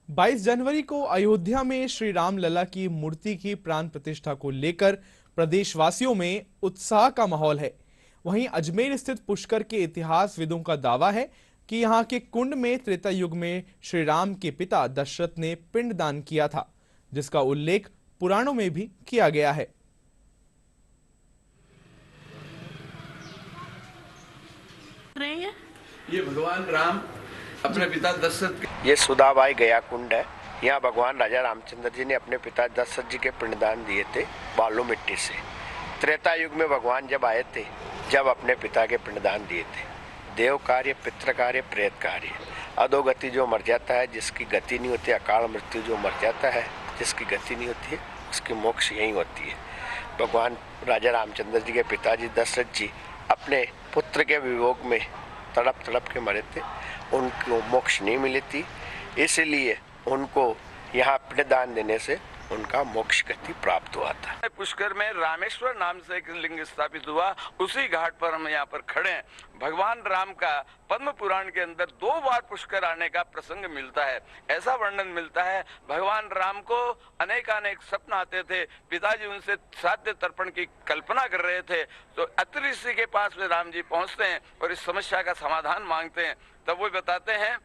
22 जनवरी को अयोध्या में श्री राम लला की मूर्ति की प्राण प्रतिष्ठा को लेकर प्रदेशवासियों में उत्साह का माहौल है। वहीं अजमेर स्थित पुष्कर के इतिहासविदों का दावा है कि यहां के कुंड में त्रेता युग में श्री राम के पिता दशरथ ने पिंडदान किया था, जिसका उल्लेख पुराणों में भी किया गया है। ये भगवान राम अपने पिता दशरथ के ये सुदाबाई गया कुंड है। यहाँ भगवान राजा रामचंद्र जी ने अपने पिता दशरथ जी के पिंडदान दिए थे बालू मिट्टी से। त्रेता युग में भगवान जब आए थे, जब अपने पिता के पिंडदान दिए थे। देव कार्य, पितृ कार्य, प्रेत कार्य। अधोगति जो मर जाता है, जिसकी गति नहीं होती, अकाल मृत्यु जो मर जाता है, जिसकी गति नहीं होती है, उसकी मोक्ष यही होती है। भगवान राजा रामचंद्र जी के पिताजी दशरथ जी अपने पुत्र के वियोग में तड़प तड़प के मरे थे, उनको मोक्ष नहीं मिली थी, इसलिए उनको यहाँ पिंडदान देने से उनका मोक्ष गति प्राप्त हुआ था। पुष्कर में रामेश्वर नाम से एक लिंग स्थापित हुआ, उसी घाट पर हम यहाँ पर खड़े हैं। भगवान राम का पद्म पुराण के अंदर 2 बार पुष्कर आने का प्रसंग मिलता है। ऐसा वर्णन मिलता है, भगवान राम को अनेकानेक स्वप्न आते थे, पिताजी उनसे श्राद्ध तर्पण की कल्पना कर रहे थे, तो अत्रि ऋषि के पास में राम जी पहुंचते हैं और इस समस्या का समाधान मांगते हैं। तब वो बताते हैं,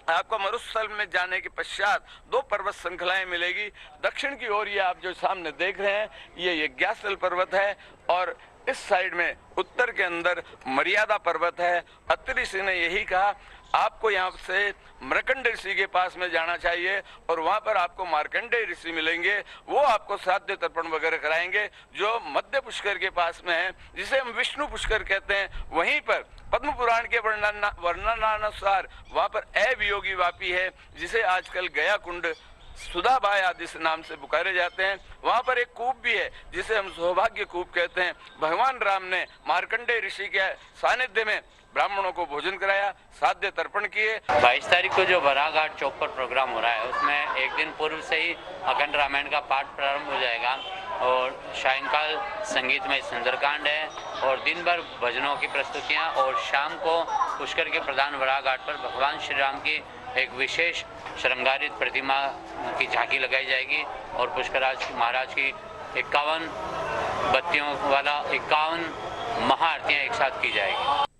आपको मरुस्थल में जाने के पश्चात 2 पर्वत श्रृंखलाएं मिलेगी। दक्षिण की ओर ये आप जो सामने देख रहे हैं, ये यज्ञास्थल पर्वत है, और इस साइड में उत्तर के अंदर मर्यादा पर्वत है। अत्रि ऋषि ने यही कहा, आपको यहाँ से मृकंड ऋषि के पास में जाना चाहिए और वहां पर आपको मार्कंडेय ऋषि मिलेंगे, वो आपको श्राद्ध तर्पण वगैरह कराएंगे, जो मध्य पुष्कर के पास में है, जिसे हम विष्णु पुष्कर कहते हैं। वहीं पर पद्म पुराण के वर्णनानुसार वहां पर अवियोगी वापी है, जिसे आजकल गया कुंड सुदाबाई आदि से नाम से पुकारे जाते हैं। वहां पर एक कूप भी है, जिसे हम सौभाग्य कूप कहते हैं। भगवान राम ने मार्कंडेय ऋषि के सानिध्य में ब्राह्मणों को भोजन कराया, श्राद्ध तर्पण किए। 22 तारीख को जो बराह घाट चौक पर प्रोग्राम हो रहा है, उसमें एक दिन पूर्व से ही अखंड रामायण का पाठ प्रारंभ हो जाएगा और सायंकाल संगीतमय सुंदरकांड है और दिन भर भजनों की प्रस्तुतियां, और शाम को पुष्कर के प्रधान बराह घाट पर भगवान श्री राम की एक विशेष श्रृंगारित प्रतिमा की झांकी लगाई जाएगी और पुष्कराज महाराज की 51 बत्तियों वाला 51 महाआरतियां एक साथ की जाएगी।